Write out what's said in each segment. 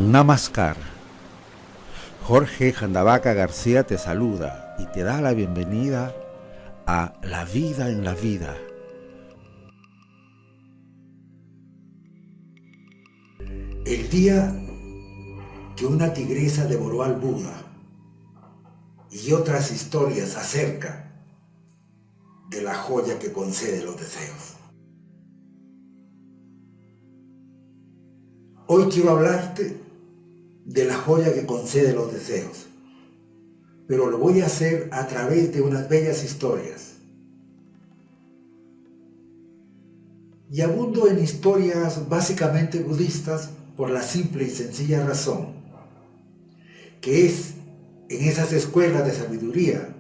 Namaskar. Jorge Jandabaca García te saluda y te da la bienvenida a La Vida en la Vida. El día que una tigresa devoró al Buda y otras historias acerca de la joya que concede los deseos. Hoy quiero hablarte de la joya que concede los deseos, pero lo voy a hacer a través de unas bellas historias. Y abundo en historias básicamente budistas por la simple y sencilla razón que es en esas escuelas de sabiduría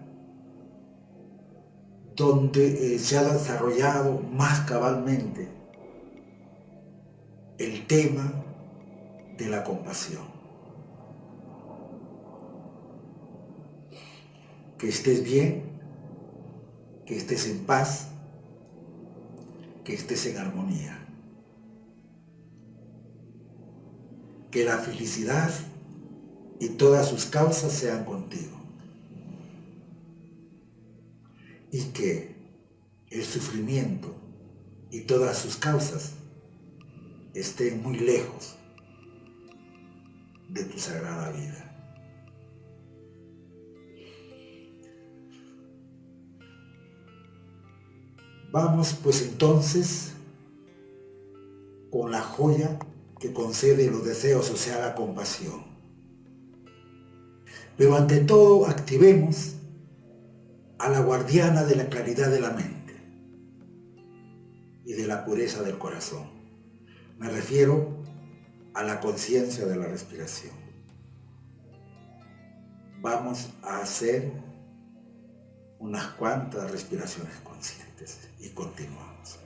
donde se ha desarrollado más cabalmente el tema de la compasión. Que estés bien, que estés en paz, que estés en armonía. Que la felicidad y todas sus causas sean contigo. Y que el sufrimiento y todas sus causas estén muy lejos de tu sagrada vida. Vamos pues entonces con la joya que concede los deseos, o sea, la compasión. Pero ante todo activemos a la guardiana de la claridad de la mente y de la pureza del corazón. Me refiero a la conciencia de la respiración. Vamos a hacer unas cuantas respiraciones conscientes y continuamos.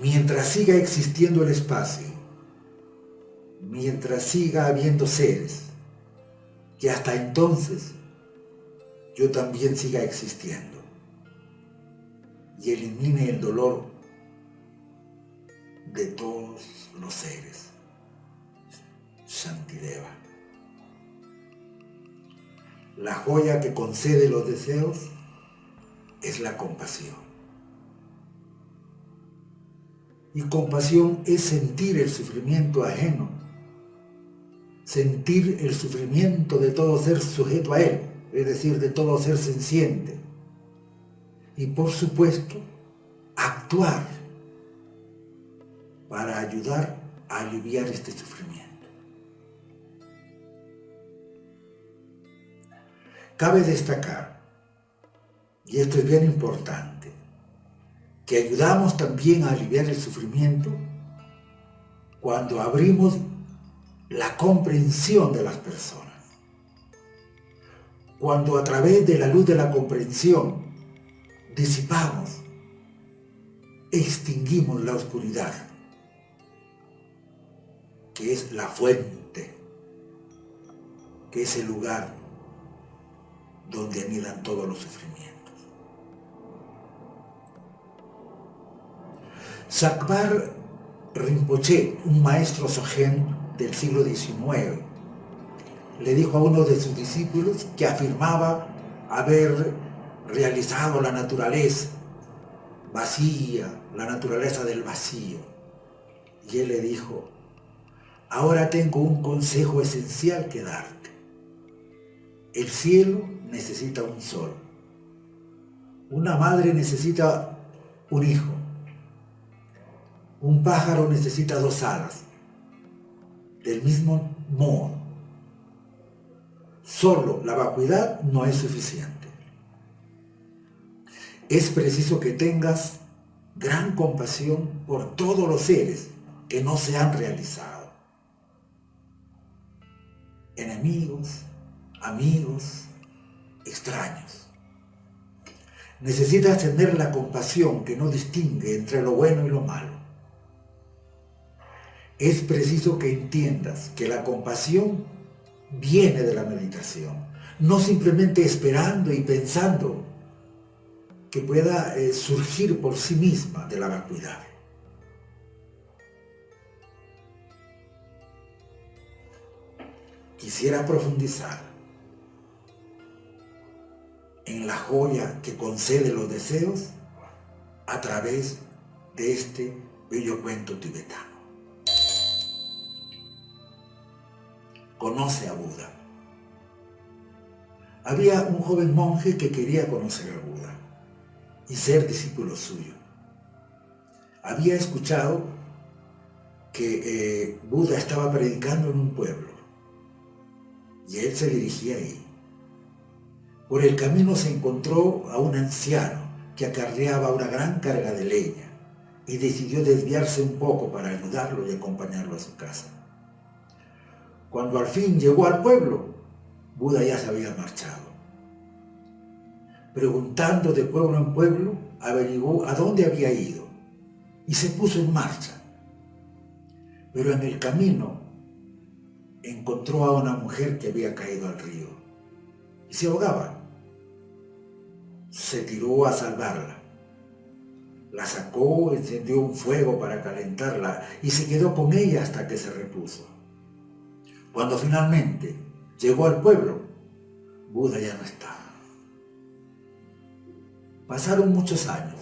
Mientras siga existiendo el espacio, mientras siga habiendo seres, que hasta entonces yo también siga existiendo y elimine el dolor de todos los seres. Shantideva. La joya que concede los deseos es la compasión. Y compasión es sentir el sufrimiento ajeno, sentir el sufrimiento de todo ser sujeto a él, es decir, de todo ser senciente. Y por supuesto, actuar para ayudar a aliviar este sufrimiento. Cabe destacar, y esto es bien importante, que ayudamos también a aliviar el sufrimiento cuando abrimos la comprensión de las personas. Cuando a través de la luz de la comprensión disipamos, extinguimos la oscuridad, que es la fuente, que es el lugar donde anidan todos los sufrimientos. Sakhbar Rinpoche, un maestro Dzogchen del siglo XIX, le dijo a uno de sus discípulos que afirmaba haber realizado la naturaleza vacía, la naturaleza del vacío. Y él le dijo: ahora tengo un consejo esencial que darte. El cielo necesita un sol. Una madre necesita un hijo. Un pájaro necesita dos alas. Del mismo modo, solo la vacuidad no es suficiente. Es preciso que tengas gran compasión por todos los seres que no se han realizado. enemigos, amigos, extraños. Necesitas tener la compasión que no distingue entre lo bueno y lo malo. Es preciso que entiendas que la compasión viene de la meditación, no simplemente esperando y pensando que pueda surgir por sí misma de la vacuidad. Quisiera profundizar en la joya que concede los deseos a través de este bello cuento tibetano. Conoce a Buda. Había un joven monje que quería conocer a Buda y ser discípulo suyo. Había escuchado que Buda estaba predicando en un pueblo y él se dirigía ahí. Por el camino se encontró a un anciano que acarreaba una gran carga de leña y decidió desviarse un poco para ayudarlo y acompañarlo a su casa. Cuando al fin llegó al pueblo, Buda ya se había marchado. Preguntando de pueblo en pueblo, averiguó a dónde había ido y se puso en marcha. Pero en el camino encontró a una mujer que había caído al río y se ahogaba. Se tiró a salvarla. La sacó, encendió un fuego para calentarla y se quedó con ella hasta que se repuso. Cuando finalmente llegó al pueblo, Buda ya no estaba. Pasaron muchos años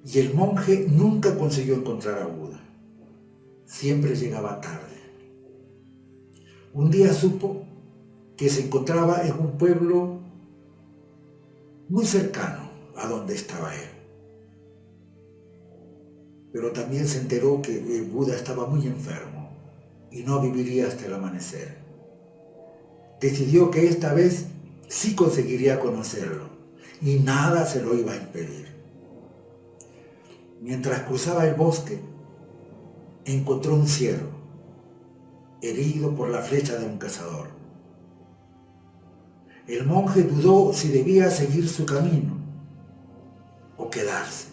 y el monje nunca consiguió encontrar a Buda. Siempre llegaba tarde. Un día supo que se encontraba en un pueblo muy cercano a donde estaba él. Pero también se enteró que Buda estaba muy enfermo y no viviría hasta el amanecer. Decidió que esta vez sí conseguiría conocerlo y nada se lo iba a impedir. Mientras cruzaba el bosque, encontró un ciervo, herido por la flecha de un cazador. El monje dudó si debía seguir su camino o quedarse,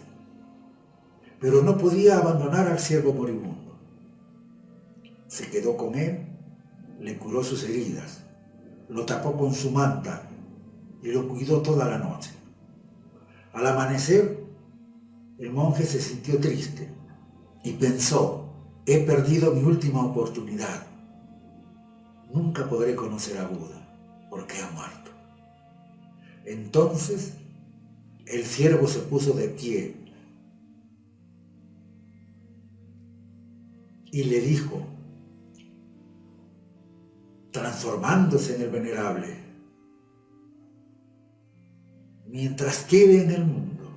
pero no podía abandonar al ciervo moribundo. Se quedó con él, le curó sus heridas, lo tapó con su manta y lo cuidó toda la noche. Al amanecer, el monje se sintió triste y pensó: he perdido mi última oportunidad. Nunca podré conocer a Buda porque ha muerto. Entonces, el ciervo se puso de pie y le dijo, transformándose en el venerable: mientras quede en el mundo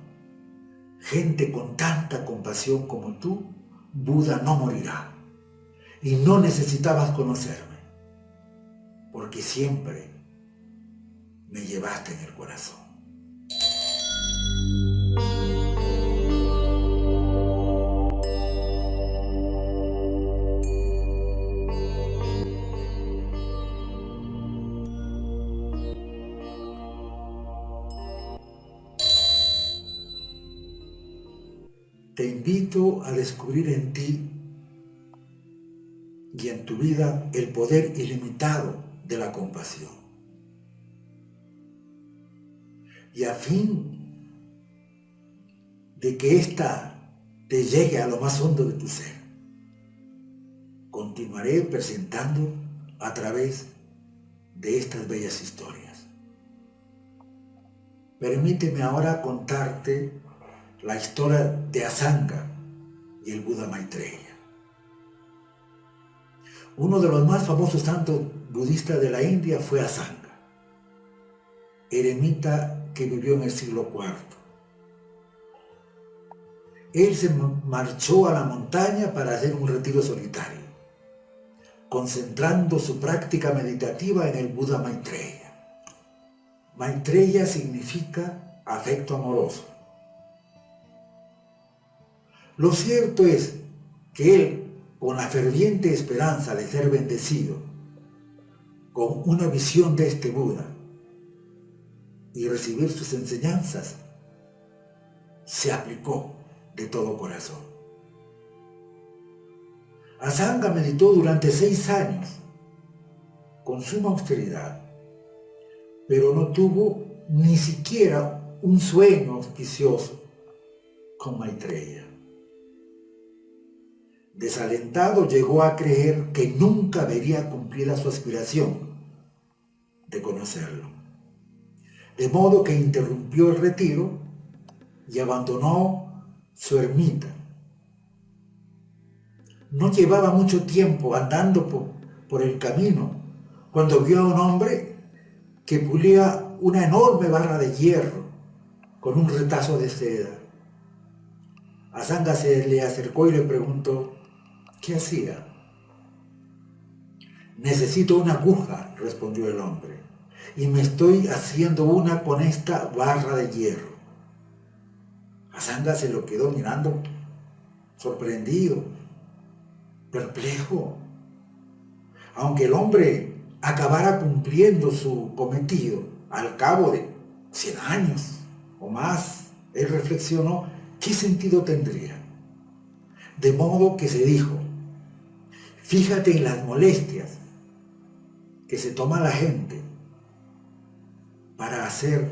gente con tanta compasión como tú, Buda no morirá. Y no necesitabas conocerme, porque siempre me llevaste en el corazón. Te invito a descubrir en ti y en tu vida el poder ilimitado de la compasión. Y a fin de que ésta te llegue a lo más hondo de tu ser, continuaré presentando a través de estas bellas historias. Permíteme ahora contarte la historia de Asanga y el Buda Maitreya. Uno de los más famosos santos budistas de la India fue Asanga, eremita que vivió en el siglo IV. Él se marchó a la montaña para hacer un retiro solitario, concentrando su práctica meditativa en el Buda Maitreya. Maitreya significa afecto amoroso. Lo cierto es que él, con la ferviente esperanza de ser bendecido con una visión de este Buda y recibir sus enseñanzas, se aplicó de todo corazón. Asanga meditó durante 6 años con suma austeridad, pero no tuvo ni siquiera un sueño auspicioso con Maitreya. Desalentado, llegó a creer que nunca vería cumplida su aspiración de conocerlo. De modo que interrumpió el retiro y abandonó su ermita. No llevaba mucho tiempo andando por el camino cuando vio a un hombre que pulía una enorme barra de hierro con un retazo de seda. Asanga se le acercó y le preguntó: ¿qué hacía? Necesito una aguja, respondió el hombre, y me estoy haciendo una con esta barra de hierro. Asanga se lo quedó mirando, sorprendido, perplejo. Aunque el hombre acabara cumpliendo su cometido al cabo de 100 años o más, él reflexionó: ¿qué sentido tendría? De modo que se dijo: fíjate en las molestias que se toma la gente para hacer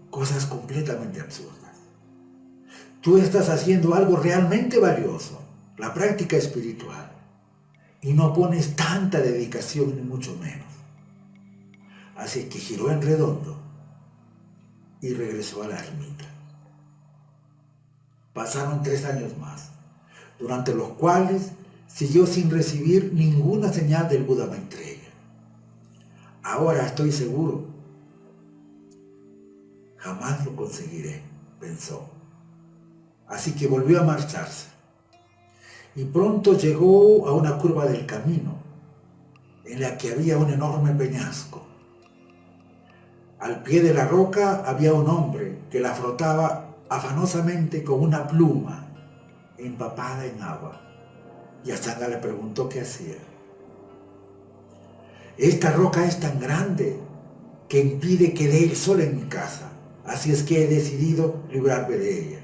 cosas completamente absurdas. Tú estás haciendo algo realmente valioso, la práctica espiritual, y no pones tanta dedicación ni mucho menos. Así que giró en redondo y regresó a la ermita. Pasaron 3 años más, durante los cuales siguió sin recibir ninguna señal del Buda Maitreya. Ahora estoy seguro, jamás lo conseguiré, pensó. Así que volvió a marcharse. Y pronto llegó a una curva del camino, en la que había un enorme peñasco. Al pie de la roca había un hombre que la frotaba afanosamente con una pluma empapada en agua. Y Asanga le preguntó qué hacía. Esta roca es tan grande que impide que dé el sol en mi casa, así es que he decidido librarme de ella.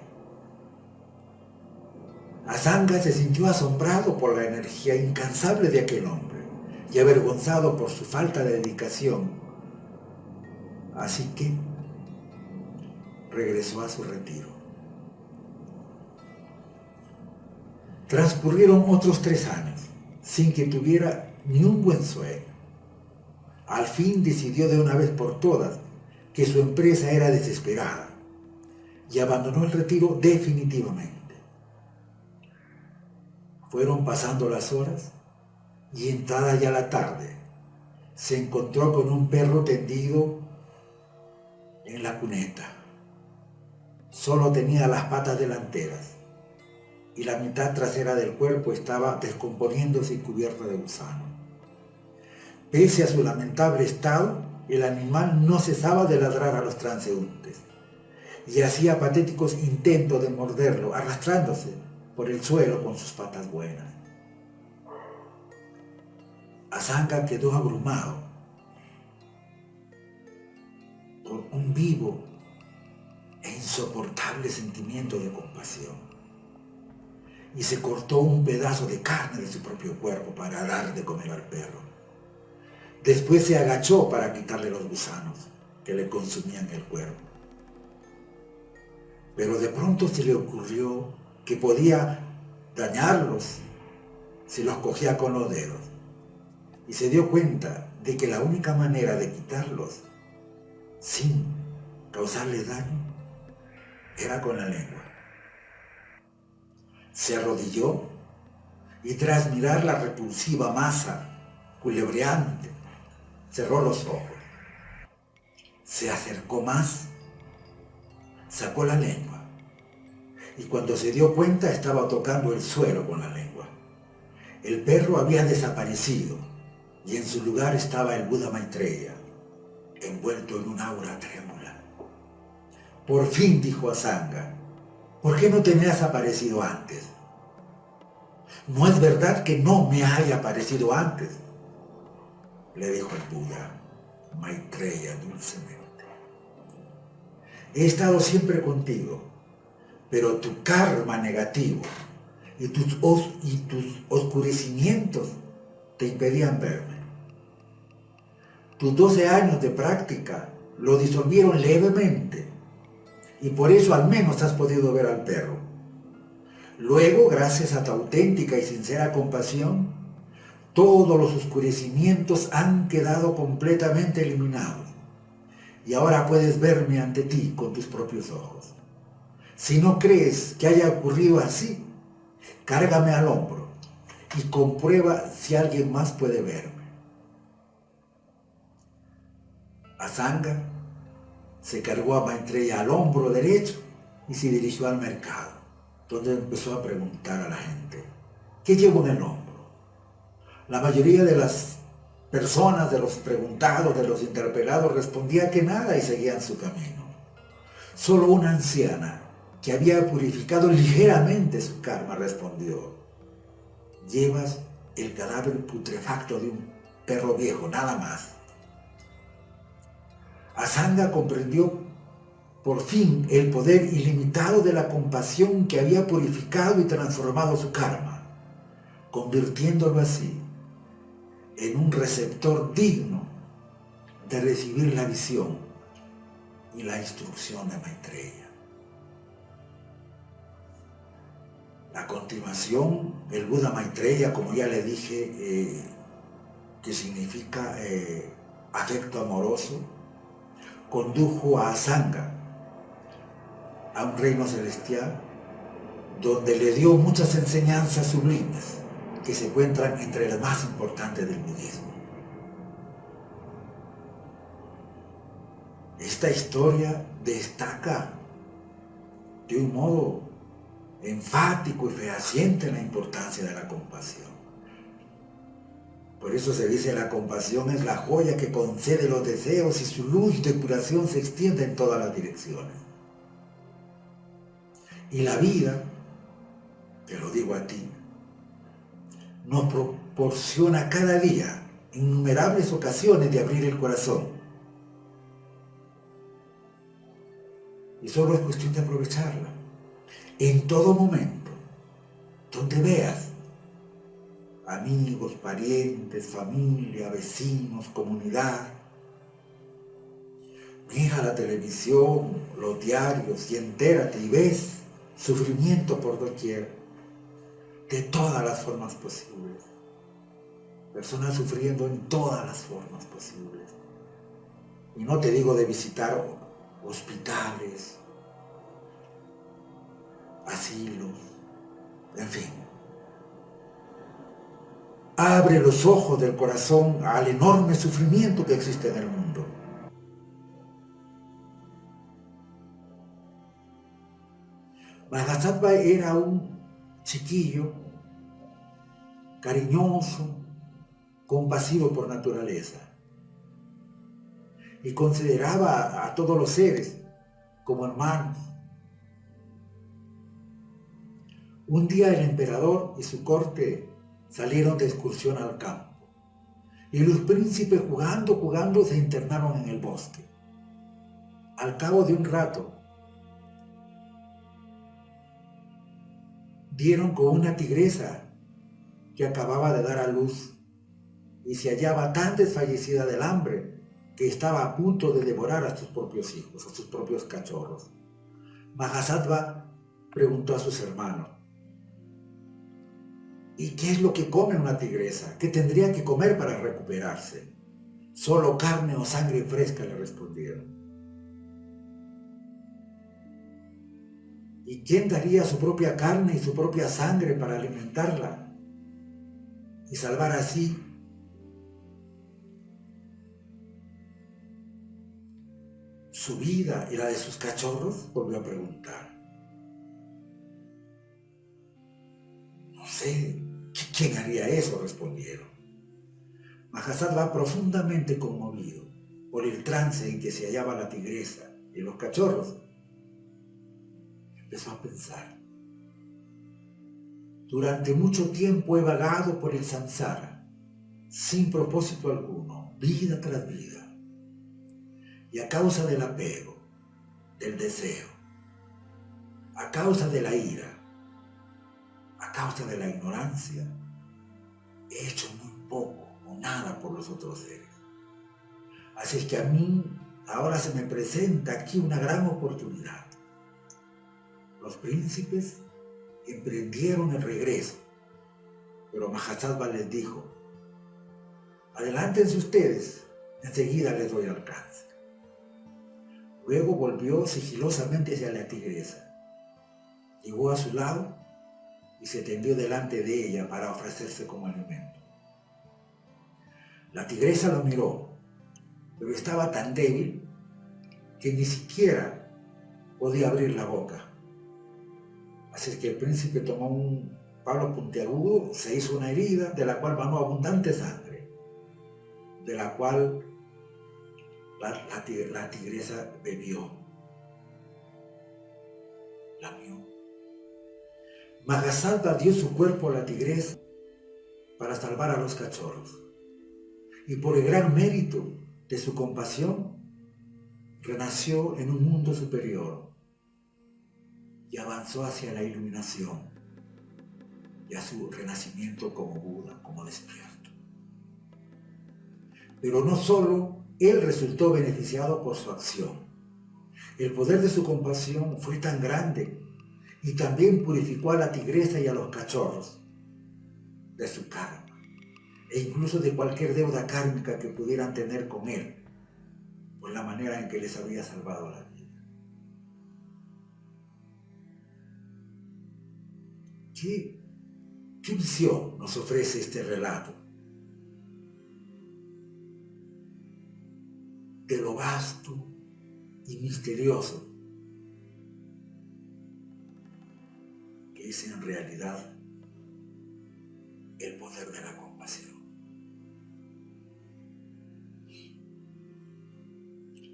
Asanga se sintió asombrado por la energía incansable de aquel hombre y avergonzado por su falta de dedicación. Así que regresó a su retiro. Transcurrieron otros 3 años sin que tuviera ni un buen sueño. Al fin decidió de una vez por todas que su empresa era desesperada y abandonó el retiro definitivamente. Fueron pasando las horas y entrada ya la tarde, se encontró con un perro tendido en la cuneta. Solo tenía las patas delanteras y la mitad trasera del cuerpo estaba descomponiéndose y cubierta de gusano. Pese a su lamentable estado, el animal no cesaba de ladrar a los transeúntes y hacía patéticos intentos de morderlo, arrastrándose por el suelo con sus patas buenas. Asanga quedó abrumado por un vivo e insoportable sentimiento de compasión y se cortó un pedazo de carne de su propio cuerpo para dar de comer al perro. Después se agachó para quitarle los gusanos que le consumían el cuerpo. Pero de pronto se le ocurrió que podía dañarlos si los cogía con los dedos, y se dio cuenta de que la única manera de quitarlos sin causarles daño era con la lengua. Se arrodilló y tras mirar la repulsiva masa culebreante, cerró los ojos. Se acercó más, sacó la lengua y cuando se dio cuenta estaba tocando el suelo con la lengua. El perro había desaparecido y en su lugar estaba el Buda Maitreya, envuelto en un aura trémula. Por fin, dijo Asanga, ¿por qué no te me has aparecido antes? No es verdad que no me haya aparecido antes, le dijo el Buda, Maitreya, dulcemente. He estado siempre contigo, pero tu karma negativo y tus oscurecimientos te impedían verme. Tus 12 años de práctica lo disolvieron levemente y por eso al menos has podido ver al perro. Luego, gracias a tu auténtica y sincera compasión, todos los oscurecimientos han quedado completamente eliminados y ahora puedes verme ante ti con tus propios ojos. Si no crees que haya ocurrido así, cárgame al hombro y comprueba si alguien más puede verme. Asanga se cargó a Maitreya al hombro derecho y se dirigió al mercado, donde empezó a preguntar a la gente: ¿qué llevo en el hombro? La mayoría de las personas, de los preguntados, de los interpelados, respondía que nada y seguían su camino. Solo una anciana, que había purificado ligeramente su karma, respondió: llevas el cadáver putrefacto de un perro viejo, nada más. Asanga comprendió por fin el poder ilimitado de la compasión que había purificado y transformado su karma, convirtiéndolo así en un receptor digno de recibir la visión y la instrucción de Maitreya. A continuación, el Buda Maitreya, como ya le dije, que significa afecto amoroso, condujo a Asanga a un reino celestial donde le dio muchas enseñanzas sublimes que se encuentran entre las más importantes del budismo. Esta historia destaca de un modo enfático y fehaciente la importancia de la compasión. Por eso se dice: la compasión es la joya que concede los deseos y su luz de curación se extiende en todas las direcciones. Y la vida, te lo digo a ti, nos proporciona cada día innumerables ocasiones de abrir el corazón. Y solo es cuestión de aprovecharla. En todo momento, donde veas amigos, parientes, familia, vecinos, comunidad, mira la televisión, los diarios y entérate y ves sufrimiento por doquier, de todas las formas posibles. Personas sufriendo en todas las formas posibles. Y no te digo de visitar hospitales, asilos, en fin. Abre los ojos del corazón al enorme sufrimiento que existe en el mundo. Mahāsattvā era un chiquillo cariñoso, compasivo por naturaleza, y consideraba a todos los seres como hermanos. Un día el emperador y su corte salieron de excursión al campo, y los príncipes jugando se internaron en el bosque. Al cabo de un rato, dieron con una tigresa que acababa de dar a luz y se hallaba tan desfallecida del hambre que estaba a punto de devorar a sus propios hijos, a sus propios cachorros. Mahāsattvā preguntó a sus hermanos: ¿y qué es lo que come una tigresa? ¿Qué tendría que comer para recuperarse? Solo carne o sangre fresca, le respondieron. ¿Y quién daría su propia carne y su propia sangre para alimentarla y salvar así su vida y la de sus cachorros? Volvió a preguntar. No sé, ¿quién haría eso?, respondieron. Mahāsattvā, profundamente conmovido por el trance en que se hallaba la tigresa y los cachorros, empezó a pensar: Durante mucho tiempo he vagado por el samsara, sin propósito alguno, vida tras vida. Y a causa del apego, del deseo, a causa de la ira, a causa de la ignorancia, he hecho muy poco o nada por los otros seres. Así es que a mí ahora se me presenta aquí una gran oportunidad. Los príncipes emprendieron el regreso, pero Mahasattva les dijo: adelántense ustedes, enseguida les doy alcance. Luego volvió sigilosamente hacia la tigresa, llegó a su lado y se tendió delante de ella para ofrecerse como alimento. La tigresa lo miró, pero estaba tan débil que ni siquiera podía abrir la boca. Así es que el príncipe tomó un palo puntiagudo, se hizo una herida de la cual manó abundante sangre, de la cual la tigresa bebió, lamió. Mahasattva dio su cuerpo a la tigresa para salvar a los cachorros, y por el gran mérito de su compasión renació en un mundo superior y avanzó hacia la iluminación y a su renacimiento como Buda, como despierto. Pero no solo él resultó beneficiado por su acción. El poder de su compasión fue tan grande y también purificó a la tigresa y a los cachorros de su karma e incluso de cualquier deuda kármica que pudieran tener con él por la manera en que les había salvado la vida. ¿Qué visión nos ofrece este relato de lo vasto y misterioso que es en realidad el poder de la compasión?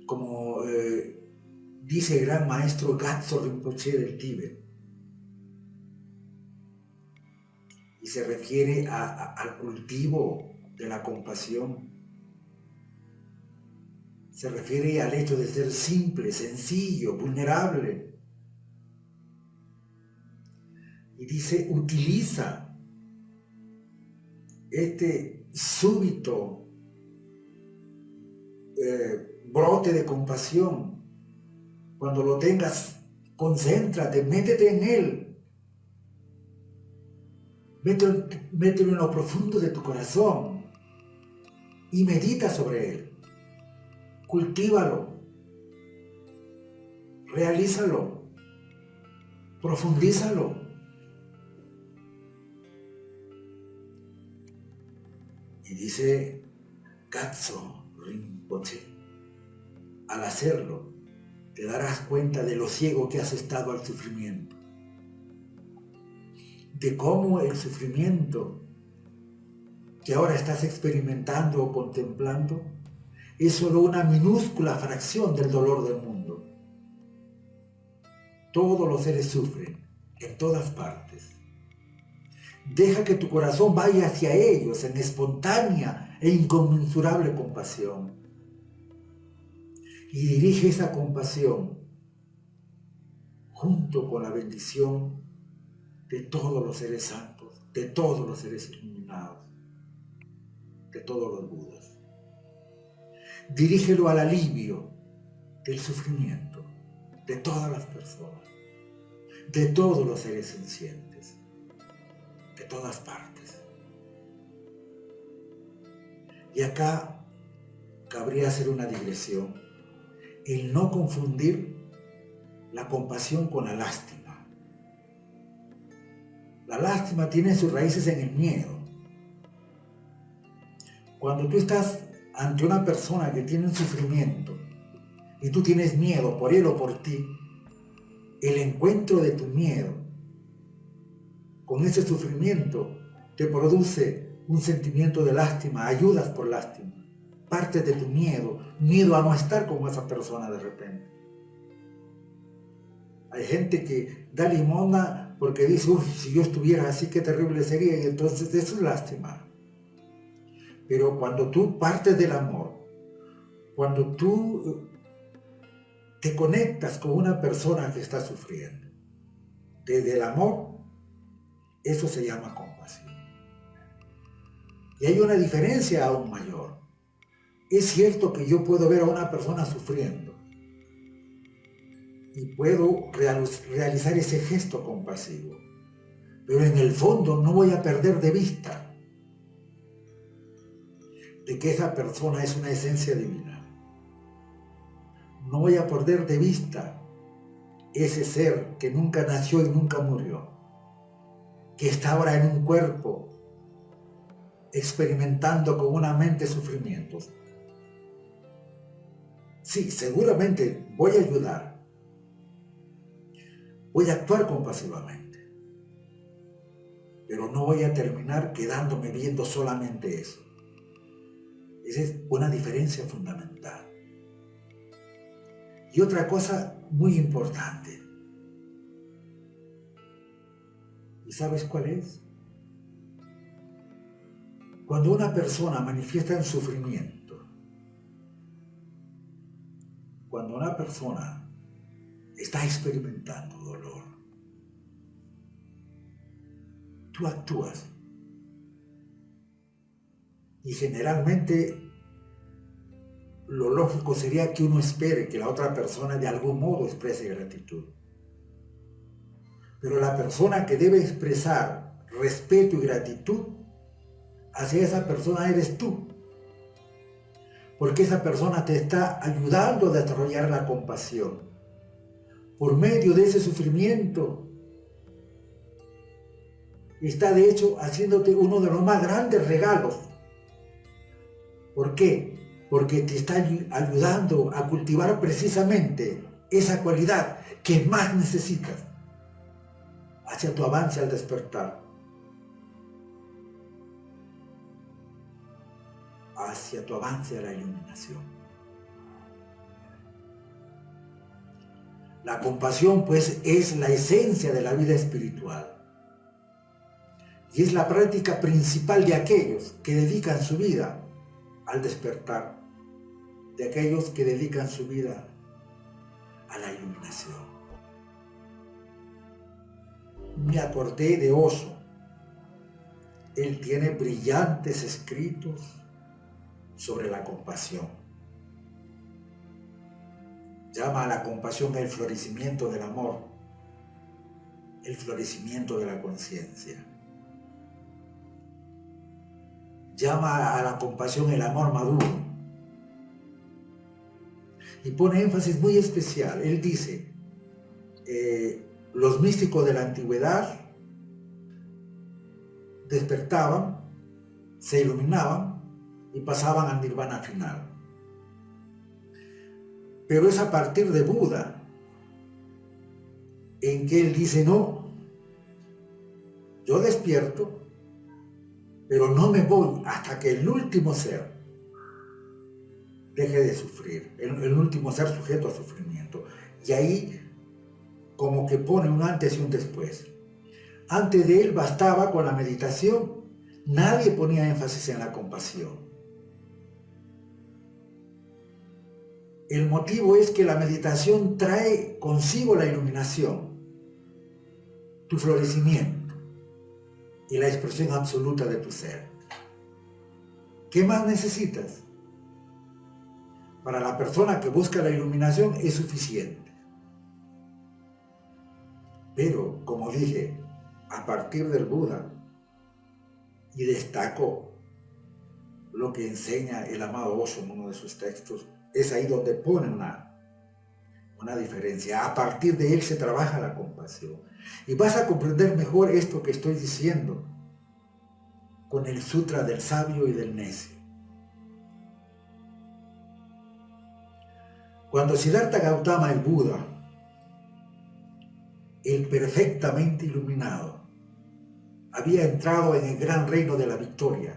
Como dice el gran maestro Gatso Rinpoche del Tíbet, y se refiere al cultivo de la compasión, se refiere al hecho de ser simple, sencillo, vulnerable. Y dice, utiliza este súbito brote de compasión. Cuando lo tengas, concéntrate, métete en él. Mételo en lo profundo de tu corazón y medita sobre él. Cultívalo, realízalo, profundízalo. Y dice Gatso Rinpoche, al hacerlo, te darás cuenta de lo ciego que has estado al sufrimiento, de cómo el sufrimiento que ahora estás experimentando o contemplando es solo una minúscula fracción del dolor del mundo. Todos los seres sufren, en todas partes. Deja que tu corazón vaya hacia ellos en espontánea e inconmensurable compasión. Y dirige esa compasión junto con la bendición de todos los seres santos, de todos los seres iluminados, de todos los Budas. Dirígelo al alivio del sufrimiento de todas las personas, de todos los seres sencientes, de todas partes. Y acá cabría hacer una digresión, el no confundir la compasión con la lástima. La lástima tiene sus raíces en el miedo. Cuando tú estás ante una persona que tiene un sufrimiento y tú tienes miedo por él o por ti, el encuentro de tu miedo con ese sufrimiento te produce un sentimiento de lástima, ayudas por lástima, partes de tu miedo a no estar con esa persona de repente. Hay gente que da limosna porque dice, uy, si yo estuviera así, qué terrible sería, y entonces eso es lástima. Pero cuando tú partes del amor, cuando tú te conectas con una persona que está sufriendo, desde el amor, eso se llama compasión. Y hay una diferencia aún mayor. Es cierto que yo puedo ver a una persona sufriendo y puedo realizar ese gesto compasivo, pero en el fondo no voy a perder de vista de que esa persona es una esencia divina. No voy a perder de vista ese ser que nunca nació y nunca murió, que está ahora en un cuerpo experimentando con una mente sufrimientos. Sí, seguramente voy a ayudar, voy a actuar compasivamente, pero no voy a terminar quedándome viendo solamente eso. Esa es una diferencia fundamental. Y otra cosa muy importante. ¿Y sabes cuál es? Cuando una persona manifiesta el sufrimiento, cuando una persona está experimentando dolor, tú actúas. Y generalmente lo lógico sería que uno espere que la otra persona de algún modo exprese gratitud. Pero la persona que debe expresar respeto y gratitud hacia esa persona eres tú. Porque esa persona te está ayudando a desarrollar la compasión. Por medio de ese sufrimiento, está de hecho haciéndote uno de los más grandes regalos. ¿Por qué? Porque te está ayudando a cultivar precisamente esa cualidad que más necesitas hacia tu avance al despertar, hacia tu avance a la iluminación. La compasión, pues, es la esencia de la vida espiritual y es la práctica principal de aquellos que dedican su vida al despertar, de aquellos que dedican su vida a la iluminación. Me acordé de Osho. Él tiene brillantes escritos sobre la compasión. Llama a la compasión el florecimiento del amor, el florecimiento de la conciencia. Llama a la compasión el amor maduro. Y pone énfasis muy especial. Él dice, los místicos de la antigüedad despertaban, se iluminaban y pasaban al nirvana final. Pero es a partir de Buda en que él dice, no, yo despierto, pero no me voy hasta que el último ser deje de sufrir, el último ser sujeto a sufrimiento. Y ahí como que pone un antes y un después. Antes de él bastaba con la meditación, nadie ponía énfasis en la compasión. El motivo es que la meditación trae consigo la iluminación, tu florecimiento y la expresión absoluta de tu ser. ¿Qué más necesitas? Para la persona que busca la iluminación es suficiente. Pero, como dije, a partir del Buda, y destaco lo que enseña el amado Osho en uno de sus textos, es ahí donde pone una diferencia. A partir de él se trabaja la compasión. Y vas a comprender mejor esto que estoy diciendo con el Sutra del Sabio y del Necio. Cuando Siddhartha Gautama, el Buda, el perfectamente iluminado, había entrado en el gran reino de la victoria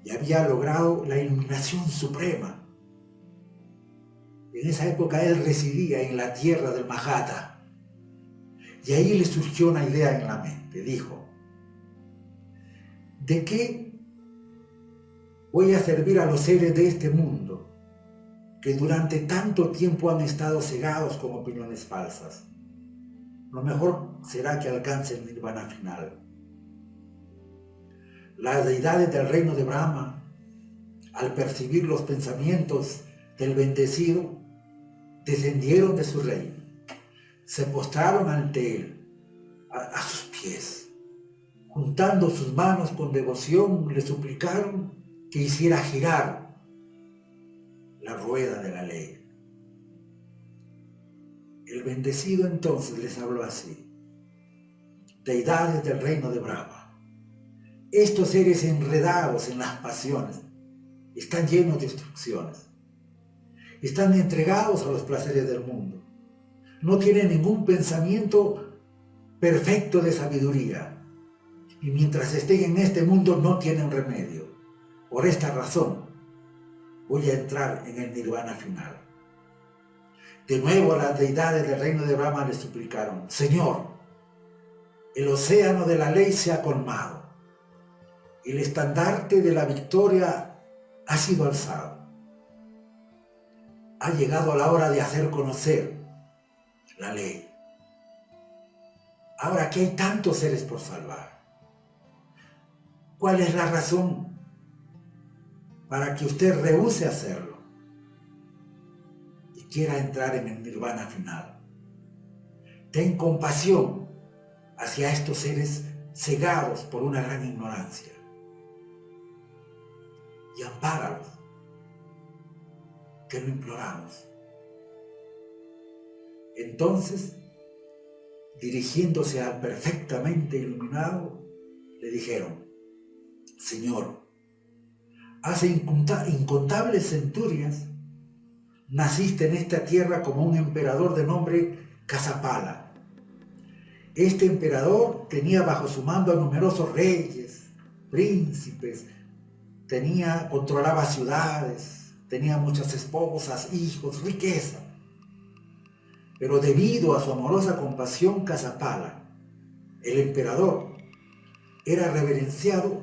y había logrado la iluminación suprema, En esa época él residía en la tierra del Mahatma. Y ahí le surgió una idea en la mente. Dijo, ¿de qué voy a servir a los seres de este mundo que durante tanto tiempo han estado cegados con opiniones falsas? Lo mejor será que alcancen el nirvana final. Las deidades del reino de Brahma, al percibir los pensamientos del bendecido, descendieron de su reino, se postraron ante él, a sus pies. Juntando sus manos con devoción, le suplicaron que hiciera girar la rueda de la ley. El bendecido entonces les habló así: deidades del reino de Brahma, estos seres enredados en las pasiones están llenos de instrucciones, están entregados a los placeres del mundo, no tienen ningún pensamiento perfecto de sabiduría, y mientras estén en este mundo no tienen remedio. Por esta razón voy a entrar en el nirvana final. De nuevo las deidades del reino de Brahma le suplicaron: Señor, el océano de la ley se ha colmado, el estandarte de la victoria ha sido alzado. Ha llegado la hora de hacer conocer la ley. Ahora que hay tantos seres por salvar, ¿cuál es la razón para que usted rehúse hacerlo y quiera entrar en el nirvana final? Ten compasión hacia estos seres cegados por una gran ignorancia y ampáralos, que lo imploramos. Entonces, dirigiéndose al perfectamente iluminado, le dijeron: Señor, hace incontables centurias naciste en esta tierra como un emperador de nombre Kasapala. Este emperador tenía bajo su mando a numerosos reyes, príncipes, controlaba ciudades, tenía muchas esposas, hijos, riqueza. Pero debido a su amorosa compasión, Kasapala, el emperador, era reverenciado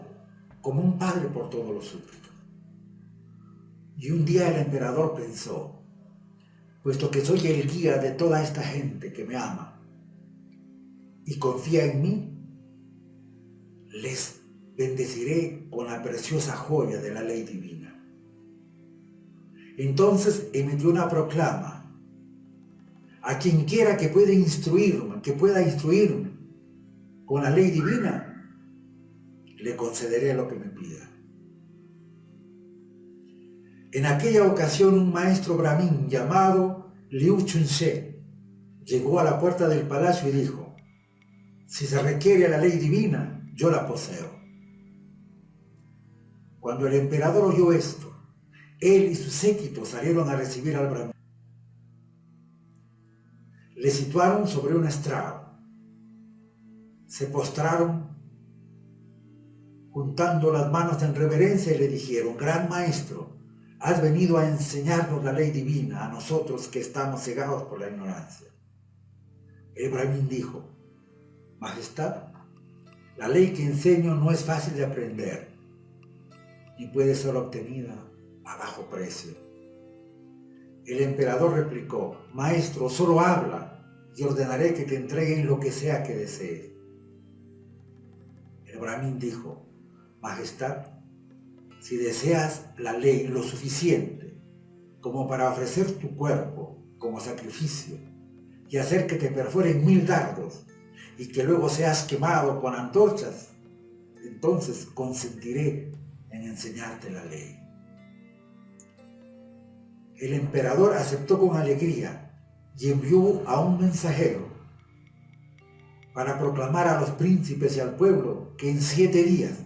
como un padre por todos los súbditos. Y un día el emperador pensó: puesto que soy el guía de toda esta gente que me ama y confía en mí, les bendeciré con la preciosa joya de la ley divina. Entonces emitió una proclama: a quien quiera que pueda instruirme con la ley divina, le concederé lo que me pida. En aquella ocasión un maestro brahmin llamado Liu Chunse llegó a la puerta del palacio y dijo: si se requiere la ley divina, yo la poseo. Cuando el emperador oyó esto, él y su séquito salieron a recibir al brahmin. Le situaron sobre un estrado, se postraron juntando las manos en reverencia y le dijeron: gran maestro, has venido a enseñarnos la ley divina a nosotros que estamos cegados por la ignorancia. El brahmin dijo: Majestad, la ley que enseño no es fácil de aprender y puede ser obtenida a bajo precio. El emperador replicó: maestro, solo habla y ordenaré que te entreguen lo que sea que desees. El brahmin dijo: Majestad, si deseas la ley lo suficiente como para ofrecer tu cuerpo como sacrificio y hacer que te perforen 1000 dardos y que luego seas quemado con antorchas, entonces consentiré en enseñarte la ley. El emperador aceptó con alegría y envió a un mensajero para proclamar a los príncipes y al pueblo que en 7 días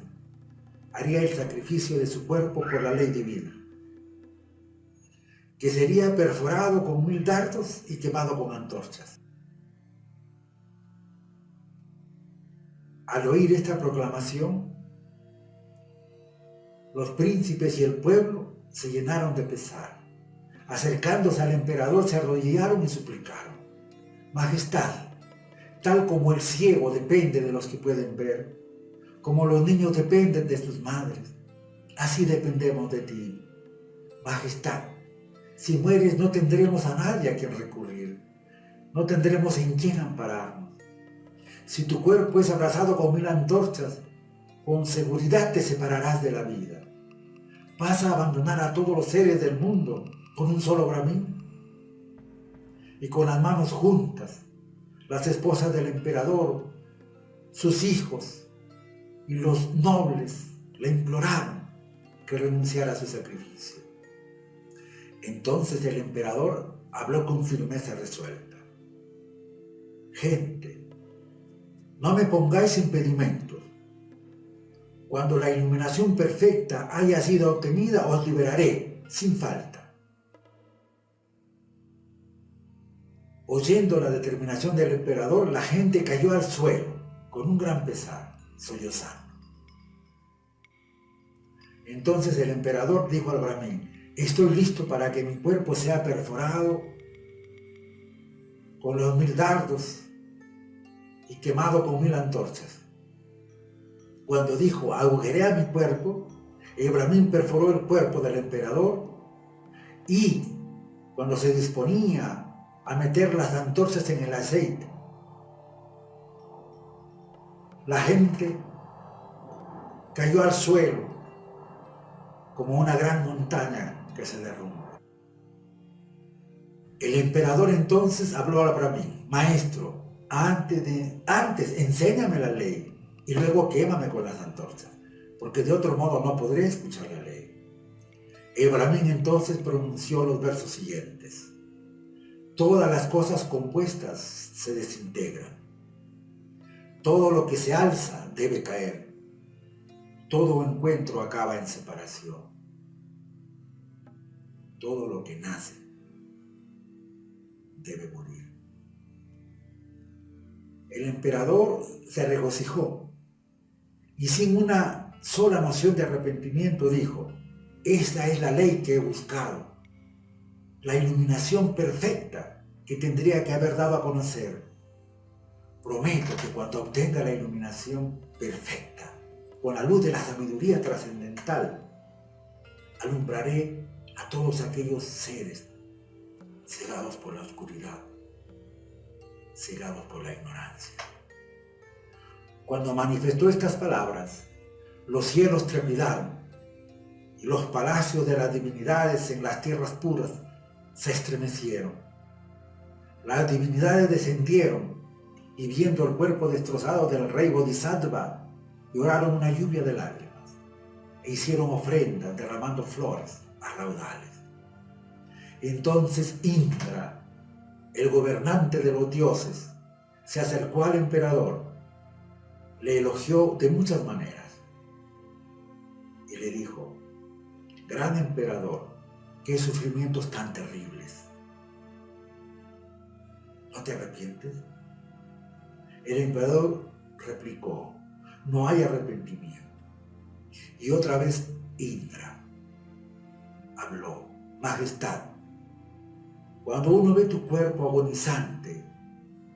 haría el sacrificio de su cuerpo por la ley divina, que sería perforado con 1000 dardos y quemado con antorchas. Al oír esta proclamación, los príncipes y el pueblo se llenaron de pesar. Acercándose al emperador, se arrodillaron y suplicaron: Majestad, tal como el ciego depende de los que pueden ver, como los niños dependen de sus madres, así dependemos de ti. Majestad, si mueres no tendremos a nadie a quien recurrir, no tendremos en quién ampararnos. Si tu cuerpo es abrazado con 1000 antorchas, con seguridad te separarás de la vida. ¿Vas a abandonar a todos los seres del mundo con un solo bramín? Y con las manos juntas, las esposas del emperador, sus hijos y los nobles le imploraron que renunciara a su sacrificio. Entonces el emperador habló con firmeza resuelta: gente, no me pongáis impedimentos. Cuando la iluminación perfecta haya sido obtenida, os liberaré sin falta. Oyendo la determinación del emperador, la gente cayó al suelo con un gran pesar, sollozando. Entonces el emperador dijo al bramín: estoy listo para que mi cuerpo sea perforado con los 1000 dardos y quemado con 1000 antorchas. Cuando dijo: agujerea mi cuerpo, el bramín perforó el cuerpo del emperador, y cuando se disponía a meter las antorchas en el aceite, la gente cayó al suelo como una gran montaña que se derrumba. El emperador entonces habló al bramín: maestro, antes enséñame la ley y luego quémame con las antorchas, porque de otro modo no podré escuchar la ley. El bramín entonces pronunció los versos siguientes: todas las cosas compuestas se desintegran, todo lo que se alza debe caer, todo encuentro acaba en separación, todo lo que nace debe morir. El emperador se regocijó y sin una sola noción de arrepentimiento dijo: esta es la ley que he buscado, la iluminación perfecta que tendría que haber dado a conocer. Prometo que cuando obtenga la iluminación perfecta, con la luz de la sabiduría trascendental, alumbraré a todos aquellos seres cegados por la oscuridad, cegados por la ignorancia. Cuando manifestó estas palabras, los cielos trepidaron y los palacios de las divinidades en las tierras puras se estremecieron. Las divinidades descendieron y, viendo el cuerpo destrozado del rey Bodhisattva, lloraron una lluvia de lágrimas e hicieron ofrendas derramando flores a raudales. Entonces Indra, el gobernante de los dioses, se acercó al emperador, le elogió de muchas maneras y le dijo: gran emperador, qué sufrimientos tan terribles. ¿No te arrepientes? El emperador replicó: no hay arrepentimiento. Y otra vez Indra habló: majestad, cuando uno ve tu cuerpo agonizante,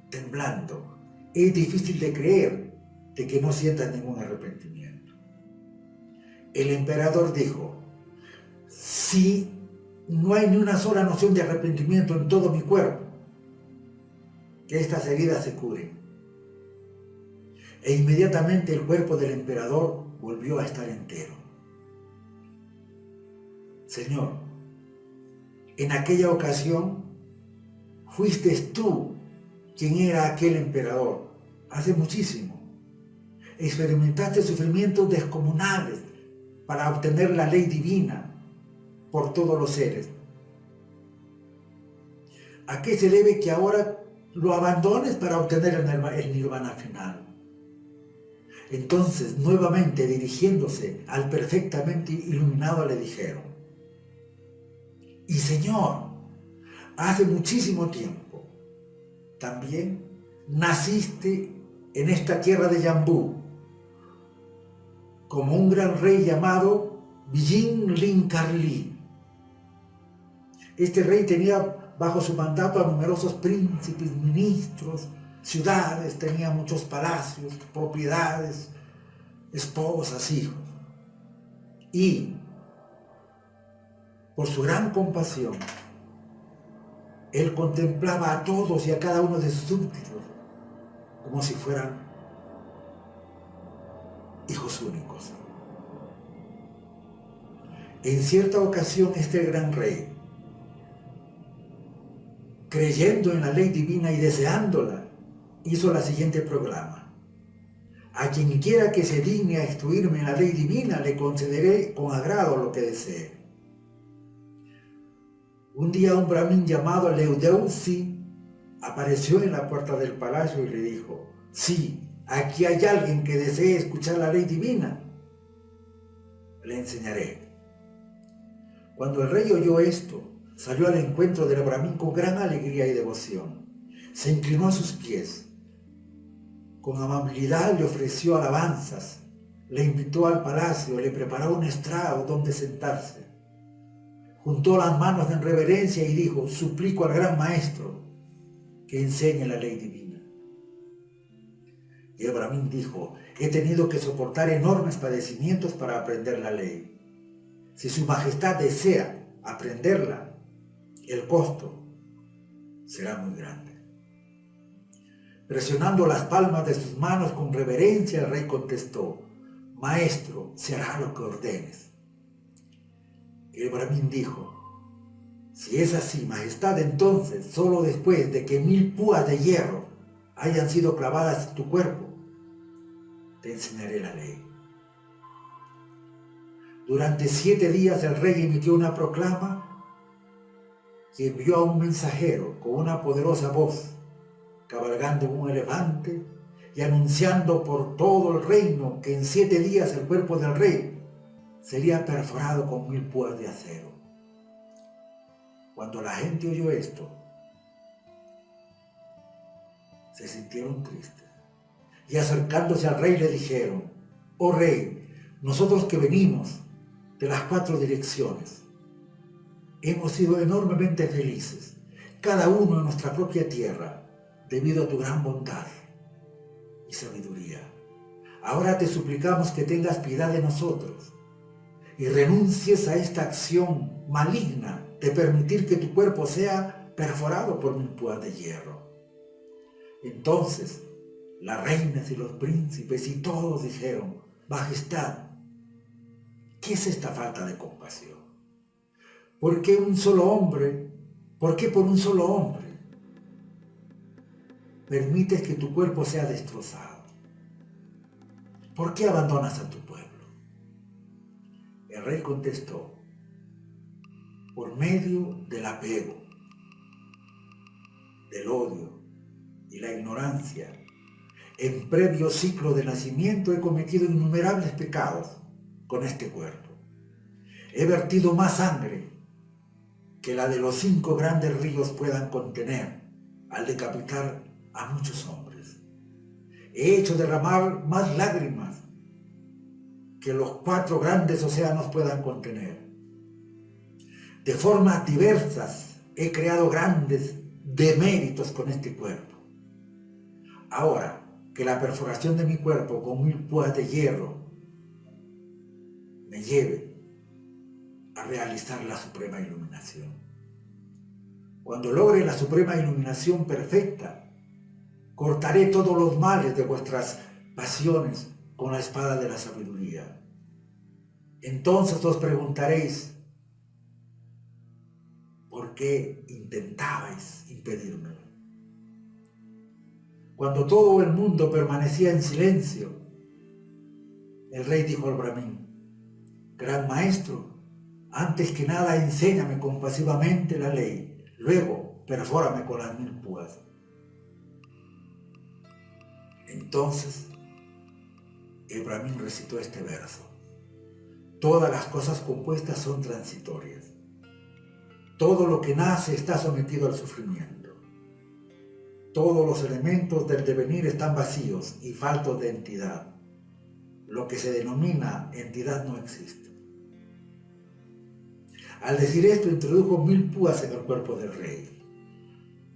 temblando, es difícil de creer de que no sientas ningún arrepentimiento. El emperador dijo: si no hay ni una sola noción de arrepentimiento en todo mi cuerpo, que estas heridas se curen. E inmediatamente el cuerpo del emperador volvió a estar entero. Señor, en aquella ocasión fuiste tú quien era aquel emperador, hace muchísimo. Experimentaste sufrimientos descomunales para obtener la ley divina por todos los seres. ¿A qué se debe que ahora lo abandones para obtener el nirvana final? Entonces, nuevamente dirigiéndose al perfectamente iluminado, le dijeron: y Señor, hace muchísimo tiempo también naciste en esta tierra de Yambú como un gran rey llamado Vijin Linkarli. Este rey tenía bajo su mandato a numerosos príncipes, ministros, ciudades, tenía muchos palacios, propiedades, esposas, hijos. Y por su gran compasión, él contemplaba a todos y a cada uno de sus súbditos como si fueran hijos únicos. En cierta ocasión, este gran rey, creyendo en la ley divina y deseándola, hizo la siguiente proclama: a quien quiera que se digne a instruirme en la ley divina, le concederé con agrado lo que desee. Un día un brahmin llamado Leudeusi apareció en la puerta del palacio y le dijo: sí, aquí hay alguien que desee escuchar la ley divina. Le enseñaré. Cuando el rey oyó esto, salió al encuentro del brahmin con gran alegría y devoción. Se inclinó a sus pies. Con amabilidad le ofreció alabanzas, le invitó al palacio, le preparó un estrado donde sentarse. Juntó las manos en reverencia y dijo: suplico al gran maestro que enseñe la ley divina. Y el brahmin dijo: he tenido que soportar enormes padecimientos para aprender la ley. Si su majestad desea aprenderla, el costo será muy grande. Presionando las palmas de sus manos con reverencia, el rey contestó: maestro, se hará lo que ordenes. El brahmin dijo: si es así, majestad, entonces, solo después de que 1000 púas de hierro hayan sido clavadas en tu cuerpo, te enseñaré la ley. Durante 7 días el rey emitió una proclama y envió a un mensajero con una poderosa voz, cabalgando en un elefante y anunciando por todo el reino que en 7 días el cuerpo del rey sería perforado con 1000 púas de acero. Cuando la gente oyó esto, se sintieron tristes y acercándose al rey le dijeron: oh rey, nosotros que venimos de las 4 direcciones hemos sido enormemente felices, cada uno en nuestra propia tierra, debido a tu gran bondad y sabiduría. Ahora te suplicamos que tengas piedad de nosotros y renuncies a esta acción maligna de permitir que tu cuerpo sea perforado por 1000 púas de hierro. Entonces las reinas y los príncipes y todos dijeron: majestad, ¿qué es esta falta de compasión? ¿Por qué un solo hombre? ¿Por qué por un solo hombre permites que tu cuerpo sea destrozado? ¿Por qué abandonas a tu pueblo? El rey contestó: por medio del apego, del odio y la ignorancia, en previo ciclo de nacimiento he cometido innumerables pecados con este cuerpo. He vertido más sangre que la de los 5 grandes ríos puedan contener al decapitar a muchos hombres. He hecho derramar más lágrimas que los 4 grandes océanos puedan contener. De formas diversas he creado grandes deméritos con este cuerpo. Ahora que la perforación de mi cuerpo con 1000 púas de hierro me lleve a realizar la suprema iluminación. Cuando logre la suprema iluminación perfecta, cortaré todos los males de vuestras pasiones con la espada de la sabiduría. Entonces os preguntaréis: ¿por qué intentabais impedírmelo? Cuando todo el mundo permanecía en silencio, el rey dijo al brahmin: gran maestro, antes que nada enséñame compasivamente la ley, luego perfórame con las 1000 púas. Entonces el brahmin recitó este verso: todas las cosas compuestas son transitorias. Todo lo que nace está sometido al sufrimiento. Todos los elementos del devenir están vacíos y faltos de entidad. Lo que se denomina entidad no existe. Al decir esto, introdujo 1000 púas en el cuerpo del rey.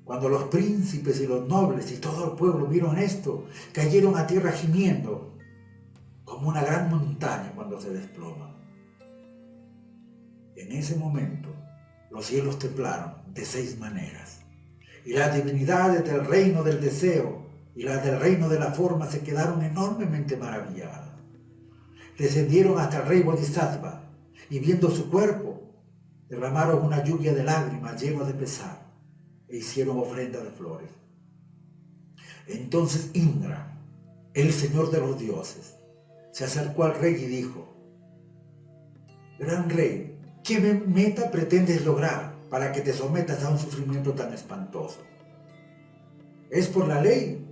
Cuando los príncipes y los nobles y todo el pueblo vieron esto, cayeron a tierra gimiendo, como una gran montaña cuando se desploma. En ese momento, los cielos temblaron de 6 maneras, y las divinidades del reino del deseo y las del reino de la forma se quedaron enormemente maravilladas. Descendieron hasta el rey Bodhisattva, y viendo su cuerpo, derramaron una lluvia de lágrimas llenas de pesar, e hicieron ofrenda de flores. Entonces Indra, el señor de los dioses, se acercó al rey y dijo: Gran rey, ¿qué meta pretendes lograr para que te sometas a un sufrimiento tan espantoso? ¿Es por la ley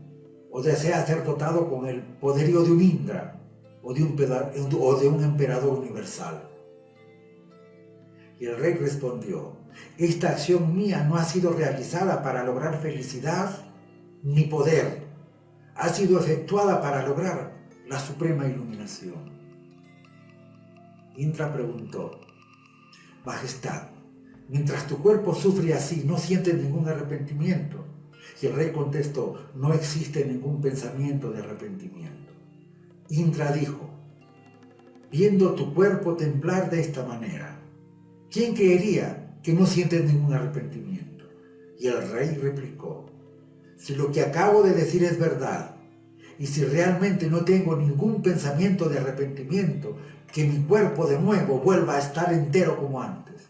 o deseas ser dotado con el poderío de un Indra o de un emperador universal? Y el rey respondió: esta acción mía no ha sido realizada para lograr felicidad ni poder. Ha sido efectuada para lograr la suprema iluminación. Indra preguntó: Majestad, mientras tu cuerpo sufre así, ¿no sientes ningún arrepentimiento? Y el rey contestó: no existe ningún pensamiento de arrepentimiento. Indra dijo: viendo tu cuerpo temblar de esta manera, ¿quién creería que no sientes ningún arrepentimiento? Y el rey replicó: si lo que acabo de decir es verdad, y si realmente no tengo ningún pensamiento de arrepentimiento, que mi cuerpo de nuevo vuelva a estar entero como antes.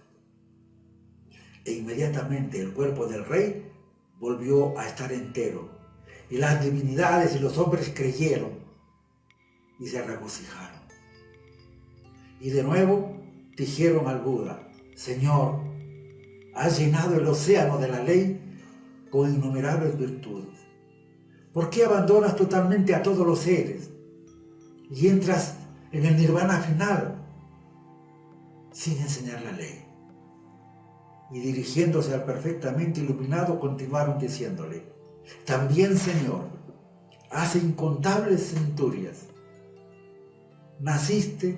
E inmediatamente el cuerpo del rey volvió a estar entero, y las divinidades y los hombres creyeron y se regocijaron. Y de nuevo dijeron al Buda: Señor, has llenado el océano de la ley con innumerables virtudes. ¿Por qué abandonas totalmente a todos los seres y entras en el nirvana final sin enseñar la ley? Y dirigiéndose al perfectamente iluminado, continuaron diciéndole: también, Señor, hace incontables centurias naciste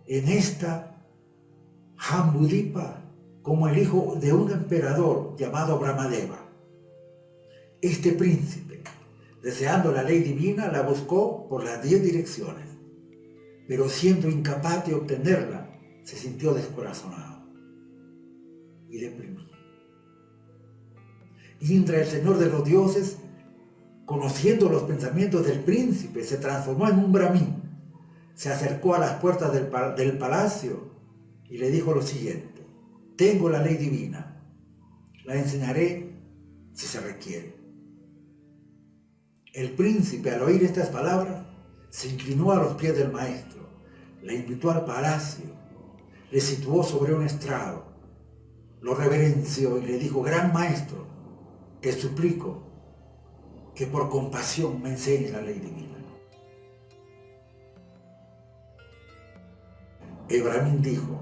en esta Jambudipa como el hijo de un emperador llamado Brahmadeva. Este príncipe, deseando la ley divina, la buscó por las 10 direcciones, pero siendo incapaz de obtenerla, se sintió descorazonado y deprimido. Indra, el señor de los dioses, conociendo los pensamientos del príncipe, se transformó en un brahmin, se acercó a las puertas del palacio y le dijo lo siguiente: tengo la ley divina, la enseñaré si se requiere. El príncipe, al oír estas palabras, se inclinó a los pies del maestro, le invitó al palacio, le situó sobre un estrado, lo reverenció y le dijo: gran maestro, te suplico que por compasión me enseñe la ley divina. El brahmin dijo: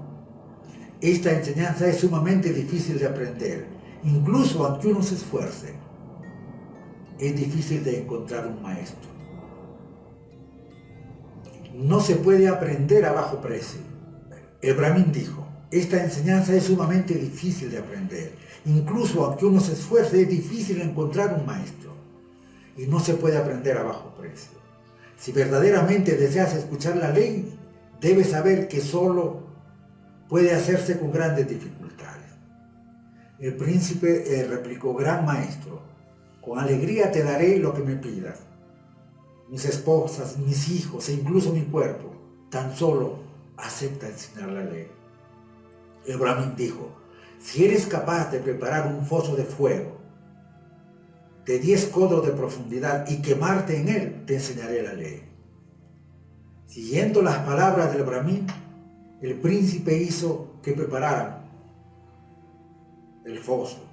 esta enseñanza es sumamente difícil de aprender, incluso aunque uno se esfuerce. Es difícil de encontrar un maestro. No se puede aprender a bajo precio. El brahmin dijo: esta enseñanza es sumamente difícil de aprender, incluso aunque uno se esfuerce, es difícil encontrar un maestro. Y no se puede aprender a bajo precio. Si verdaderamente deseas escuchar la ley, debes saber que solo puede hacerse con grandes dificultades. El príncipe replicó: gran maestro, con alegría te daré lo que me pidas. Mis esposas, mis hijos e incluso mi cuerpo, tan solo acepta enseñar la ley. El brahmin dijo: si eres capaz de preparar un foso de fuego de 10 codos de profundidad y quemarte en él, te enseñaré la ley. Siguiendo las palabras del brahmin, el príncipe hizo que prepararan el foso.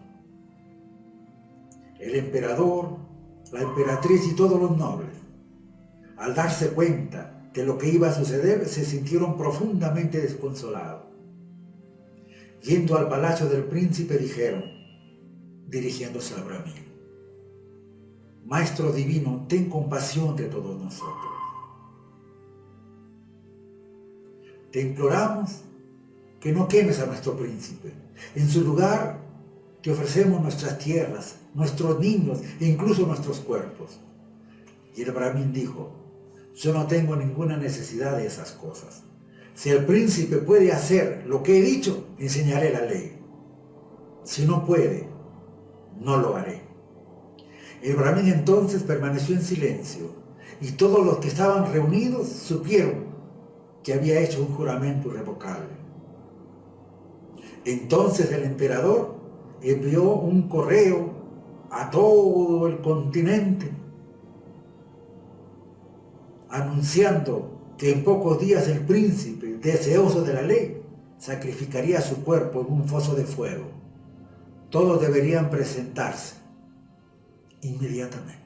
El emperador, la emperatriz y todos los nobles, al darse cuenta de lo que iba a suceder, se sintieron profundamente desconsolados. Yendo al palacio del príncipe, dijeron, dirigiéndose al brahmin: Maestro divino, ten compasión de todos nosotros. Te imploramos que no quemes a nuestro príncipe. En su lugar te ofrecemos nuestras tierras, nuestros niños e incluso nuestros cuerpos. Y el Brahmin dijo, yo no tengo ninguna necesidad de esas cosas. Si el príncipe puede hacer lo que he dicho, enseñaré la ley. Si no puede, no lo haré. El Brahmin entonces permaneció en silencio, y todos los que estaban reunidos supieron que había hecho un juramento irrevocable. Entonces el emperador envió un correo a todo el continente, anunciando que en pocos días el príncipe, deseoso de la ley, sacrificaría su cuerpo en un foso de fuego. Todos deberían presentarse inmediatamente.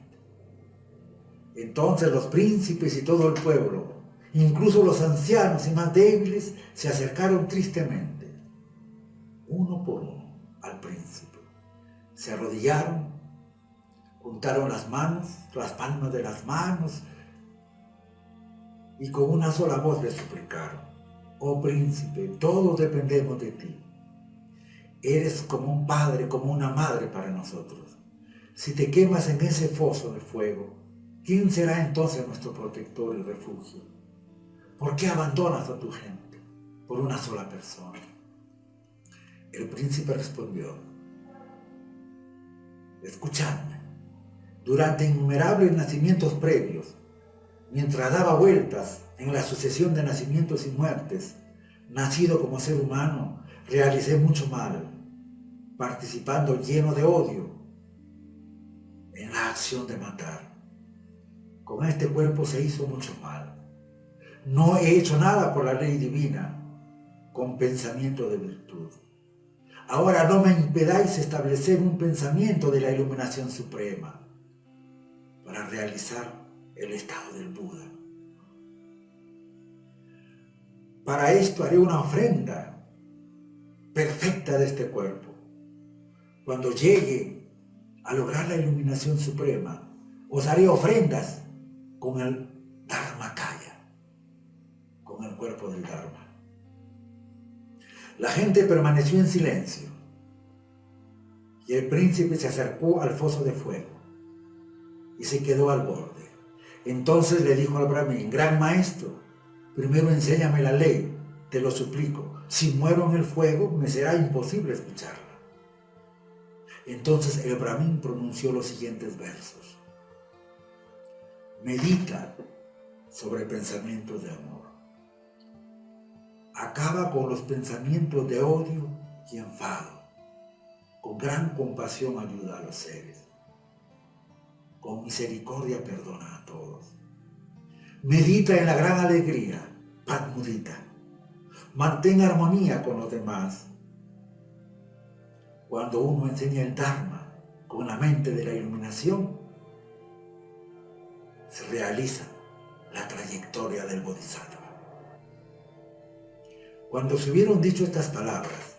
Entonces los príncipes y todo el pueblo, incluso los ancianos y más débiles, se acercaron tristemente, uno por uno, al príncipe. Se arrodillaron, juntaron las palmas de las manos, y con una sola voz le suplicaron, oh príncipe, todos dependemos de ti. Eres como un padre, como una madre para nosotros. Si te quemas en ese foso de fuego, ¿quién será entonces nuestro protector y refugio? ¿Por qué abandonas a tu gente por una sola persona? El príncipe respondió, escuchadme, durante innumerables nacimientos previos, mientras daba vueltas en la sucesión de nacimientos y muertes, nacido como ser humano, realicé mucho mal, participando lleno de odio en la acción de matar. Con este cuerpo se hizo mucho mal. No he hecho nada por la ley divina, con pensamiento de virtud. Ahora no me impedáis establecer un pensamiento de la iluminación suprema para realizar el estado del Buda. Para esto haré una ofrenda perfecta de este cuerpo. Cuando llegue a lograr la iluminación suprema, os haré ofrendas con el Dharmakaya, con el cuerpo del Dharma. La gente permaneció en silencio y el príncipe se acercó al foso de fuego y se quedó al borde. Entonces le dijo al Brahmin, gran maestro, primero enséñame la ley, te lo suplico. Si muero en el fuego, me será imposible escucharla. Entonces el Brahmin pronunció los siguientes versos. Medita sobre pensamientos de amor. Acaba con los pensamientos de odio y enfado. Con gran compasión ayuda a los seres. Con misericordia perdona a todos. Medita en la gran alegría, Padmudita. Mantén armonía con los demás. Cuando uno enseña el Dharma con la mente de la iluminación, se realiza la trayectoria del Bodhisattva. Cuando se hubieron dicho estas palabras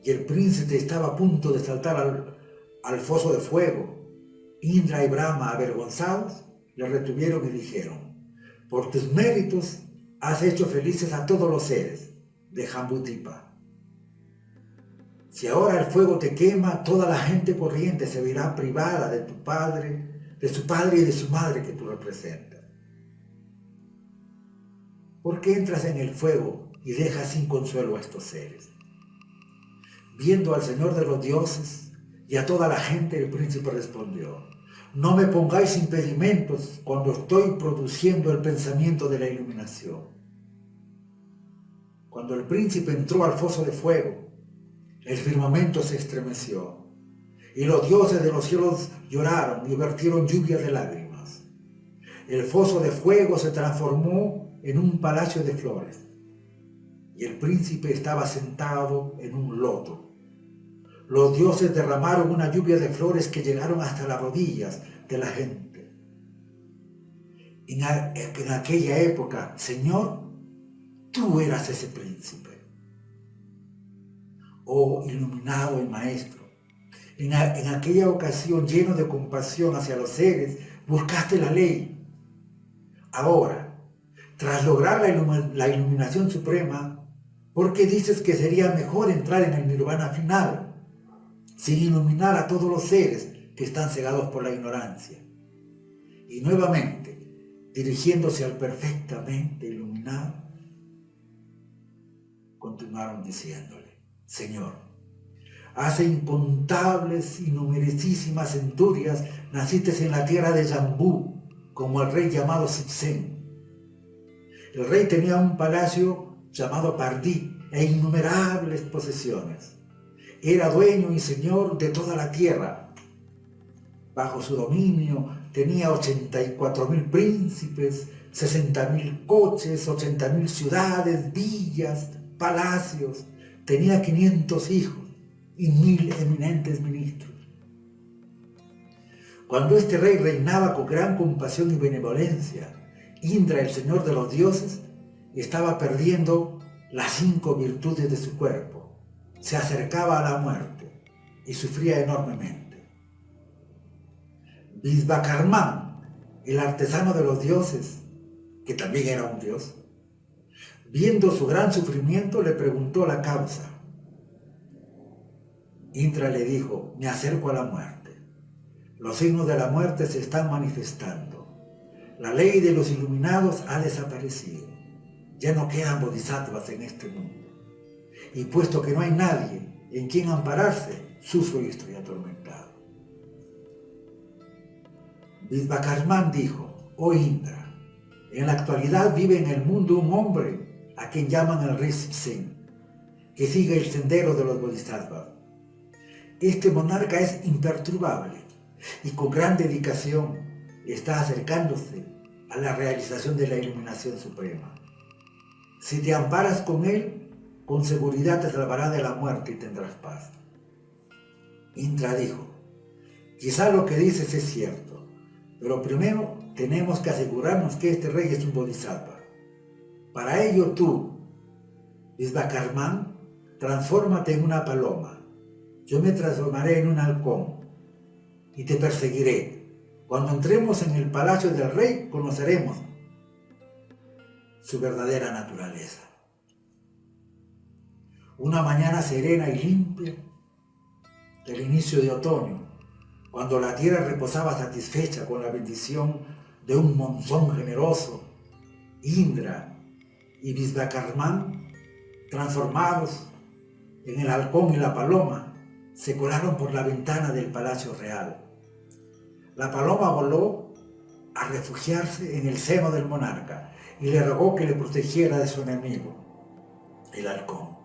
y el príncipe estaba a punto de saltar al foso de fuego, Indra y Brahma, avergonzados, le retuvieron y dijeron, por tus méritos has hecho felices a todos los seres de Jambudvipa. Si ahora el fuego te quema, toda la gente corriente se verá privada de tu padre, de su padre y de su madre que tú representas. ¿Por qué entras en el fuego y dejas sin consuelo a estos seres? Viendo al Señor de los dioses y a toda la gente, el príncipe respondió, no me pongáis impedimentos cuando estoy produciendo el pensamiento de la iluminación. Cuando el príncipe entró al foso de fuego, el firmamento se estremeció y los dioses de los cielos lloraron y vertieron lluvias de lágrimas. El foso de fuego se transformó en un palacio de flores y el príncipe estaba sentado en un loto. Los dioses derramaron una lluvia de flores que llegaron hasta las rodillas de la gente. En aquella época, Señor, tú eras ese príncipe. Oh iluminado y maestro, en aquella ocasión, lleno de compasión hacia los seres, buscaste la ley. Ahora, tras lograr la iluminación suprema, Porque dices que sería mejor entrar en el nirvana final, sin iluminar a todos los seres que están cegados por la ignorancia. Y nuevamente, dirigiéndose al perfectamente iluminado, continuaron diciéndole: Señor, hace incontables y numerosísimas centurias naciste en la tierra de Yambú, como el rey llamado Sipsen. El rey tenía un palacio llamado Pardí e innumerables posesiones. Era dueño y señor de toda la tierra. Bajo su dominio tenía 84.000 príncipes, 60.000 coches, 80.000 ciudades, villas, palacios. Tenía 500 hijos y 1.000 eminentes ministros. Cuando este rey reinaba con gran compasión y benevolencia, Indra, el señor de los dioses, estaba perdiendo las 5 virtudes de su cuerpo. Se acercaba a la muerte y sufría enormemente. Visvakarman, el artesano de los dioses, que también era un dios, viendo su gran sufrimiento, le preguntó la causa. Indra le dijo: me acerco a la muerte. Los signos de la muerte se están manifestando. La ley de los iluminados ha desaparecido. Ya no quedan bodhisattvas en este mundo. Y puesto que no hay nadie en quien ampararse, sufro y estoy atormentado. Visvakarman dijo: oh Indra, en la actualidad vive en el mundo un hombre a quien llaman el rey Sipsen, que sigue el sendero de los bodhisattvas. Este monarca es imperturbable y con gran dedicación está acercándose a la realización de la iluminación suprema. Si te amparas con él, con seguridad te salvará de la muerte y tendrás paz. Indra dijo: quizá lo que dices es cierto, pero primero tenemos que asegurarnos que este rey es un bodhisattva. Para ello tú, Visvakarman, transfórmate en una paloma. Yo me transformaré en un halcón y te perseguiré. Cuando entremos en el palacio del rey, conoceremos su verdadera naturaleza. Una mañana serena y limpia del inicio de otoño, cuando la tierra reposaba satisfecha con la bendición de un monzón generoso, Indra y Visvakarman, transformados en el halcón y la paloma, se colaron por la ventana del palacio real. La paloma voló a refugiarse en el seno del monarca y le rogó que le protegiera de su enemigo, el halcón.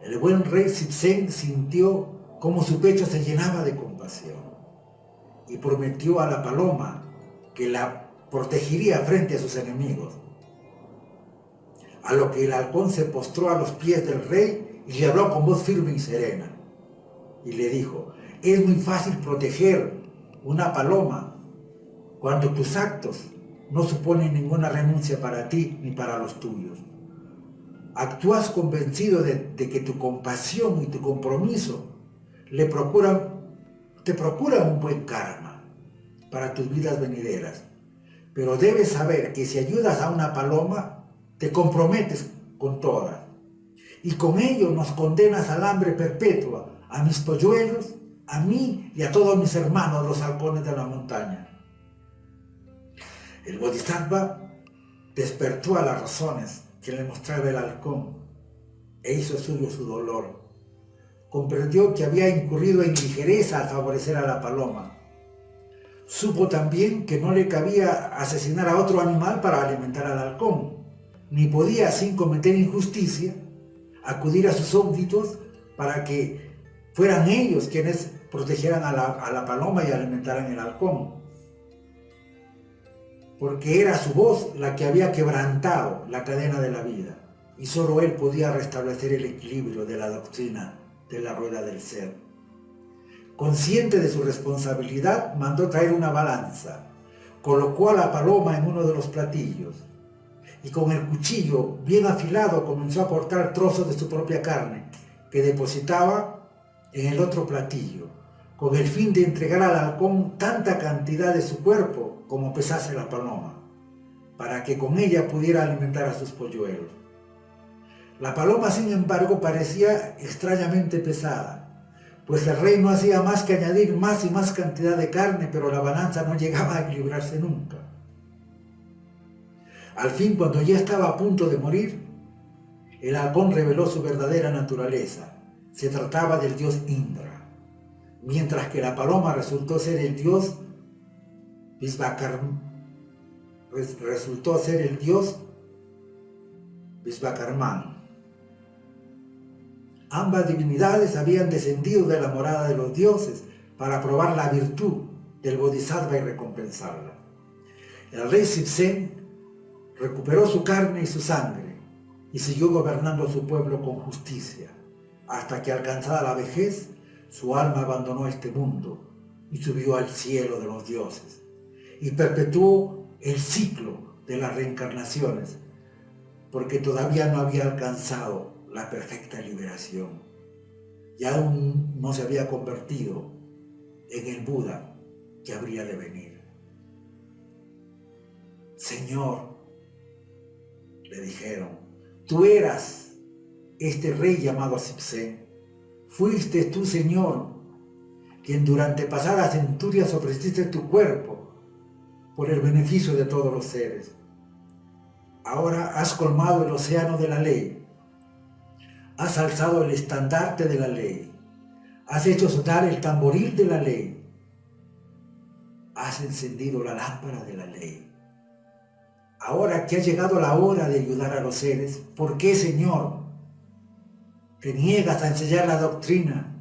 El buen rey Sipsen sintió como su pecho se llenaba de compasión y prometió a la paloma que la protegería frente a sus enemigos. A lo que el halcón se postró a los pies del rey y le habló con voz firme y serena. Y le dijo: es muy fácil proteger una paloma cuando tus actos no suponen ninguna renuncia para ti ni para los tuyos. Actúas convencido de que tu compasión y tu compromiso te procuran un buen karma para tus vidas venideras. Pero debes saber que si ayudas a una paloma, te comprometes con todas. Y con ello nos condenas al hambre perpetua, a mis polluelos, a mí y a todos mis hermanos, los halcones de la montaña. El bodhisattva despertó a las razones que le mostraba el halcón e hizo suyo su dolor. Comprendió que había incurrido en ligereza al favorecer a la paloma. Supo también que no le cabía asesinar a otro animal para alimentar al halcón, ni podía, sin cometer injusticia, acudir a sus súbditos para que fueran ellos quienes protegieran a la paloma y alimentaran el halcón. Porque era su voz la que había quebrantado la cadena de la vida, y solo él podía restablecer el equilibrio de la doctrina de la rueda del ser. Consciente de su responsabilidad, mandó traer una balanza, colocó a la paloma en uno de los platillos, y con el cuchillo bien afilado comenzó a cortar trozos de su propia carne, que depositaba en el otro platillo, con el fin de entregar al halcón tanta cantidad de su cuerpo como pesase la paloma, para que con ella pudiera alimentar a sus polluelos. La paloma, sin embargo, parecía extrañamente pesada, pues el rey no hacía más que añadir más y más cantidad de carne, pero la balanza no llegaba a equilibrarse nunca. Al fin, cuando ya estaba a punto de morir, el halcón reveló su verdadera naturaleza. Se trataba del dios Indra, mientras que la paloma resultó ser el dios Vishvakarman. Ambas divinidades habían descendido de la morada de los dioses para probar la virtud del Bodhisattva y recompensarla. El rey Sipsen recuperó su carne y su sangre y siguió gobernando a su pueblo con justicia, hasta que alcanzada la vejez, su alma abandonó este mundo y subió al cielo de los dioses, y perpetuó el ciclo de las reencarnaciones, porque todavía no había alcanzado la perfecta liberación y aún no se había convertido en el Buda que habría de venir. Señor, le dijeron, tú eras este rey llamado Sipsen. Fuiste tú, Señor, quien durante pasadas centurias ofreciste tu cuerpo por el beneficio de todos los seres. Ahora has colmado el océano de la ley, has alzado el estandarte de la ley, has hecho sonar el tamboril de la ley, has encendido la lámpara de la ley. Ahora que ha llegado la hora de ayudar a los seres, ¿por qué, Señor, te niegas a enseñar la doctrina?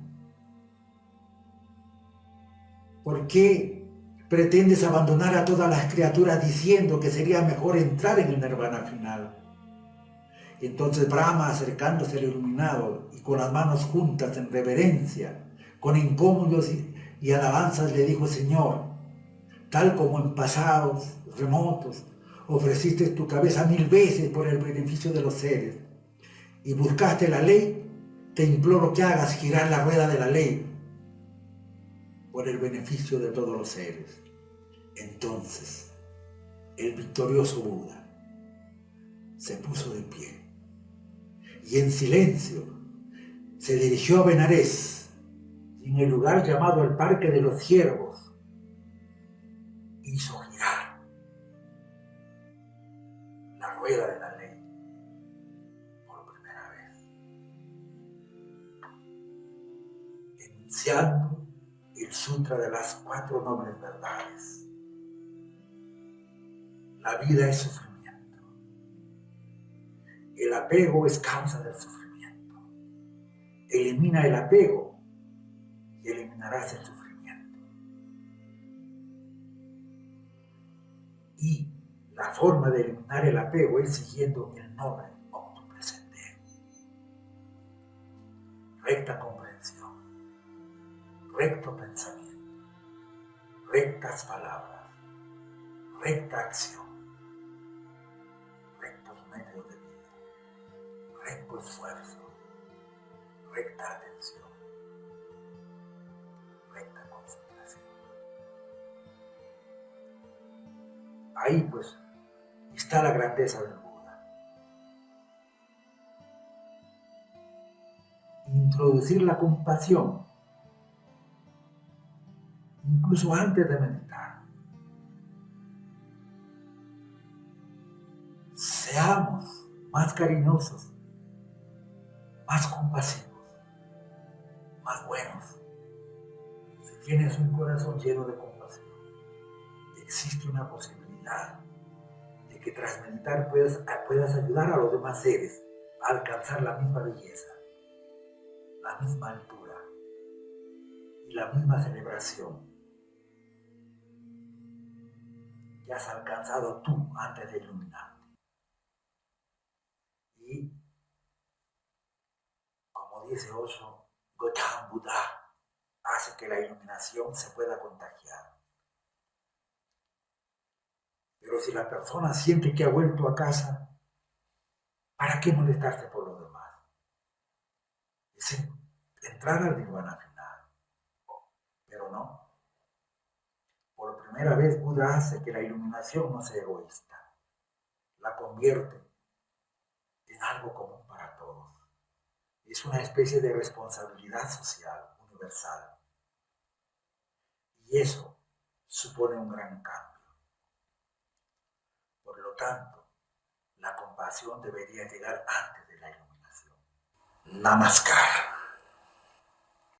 ¿Por qué pretendes abandonar a todas las criaturas diciendo que sería mejor entrar en el nirvana final? Y entonces Brahma, acercándose al iluminado y con las manos juntas en reverencia, con encomos y alabanzas, le dijo, Señor, tal como en pasados remotos ofreciste tu cabeza 1000 veces por el beneficio de los seres y buscaste la ley, te imploro que hagas girar la rueda de la ley por el beneficio de todos los seres. Entonces, el victorioso Buda se puso de pie y en silencio se dirigió a Benares, en el lugar llamado el Parque de los Ciervos, hizo girar la rueda de la ley por primera vez, enunciando el Sutra de las 4 nobles verdades. La vida es sufrimiento. El apego es causa del sufrimiento. Elimina el apego y eliminarás el sufrimiento. Y la forma de eliminar el apego es siguiendo el noble octuple sendero. Recta comprensión, recto pensamiento, rectas palabras, recta acción, rectos medios de vida, recto esfuerzo, recta atención, recta concentración. Ahí pues está la grandeza del Buda. Introducir la compasión, incluso antes de meditar. Seamos más cariñosos, más compasivos, más buenos. Si tienes un corazón lleno de compasión, existe una posibilidad de que tras meditar puedas ayudar a los demás seres a alcanzar la misma belleza, la misma altura y la misma celebración que has alcanzado tú antes de iluminarte. Y, como dice Osho, Gautam Buddha hace que la iluminación se pueda contagiar. Pero si la persona siente que ha vuelto a casa, ¿para qué molestarse por los demás? Es entrar al nirvana final. Pero no. Por primera vez Buda hace que la iluminación no sea egoísta. La convierte en en algo común para todos. Es una especie de responsabilidad social universal. Y eso supone un gran cambio. Por lo tanto, la compasión debería llegar antes de la iluminación. Namaskar.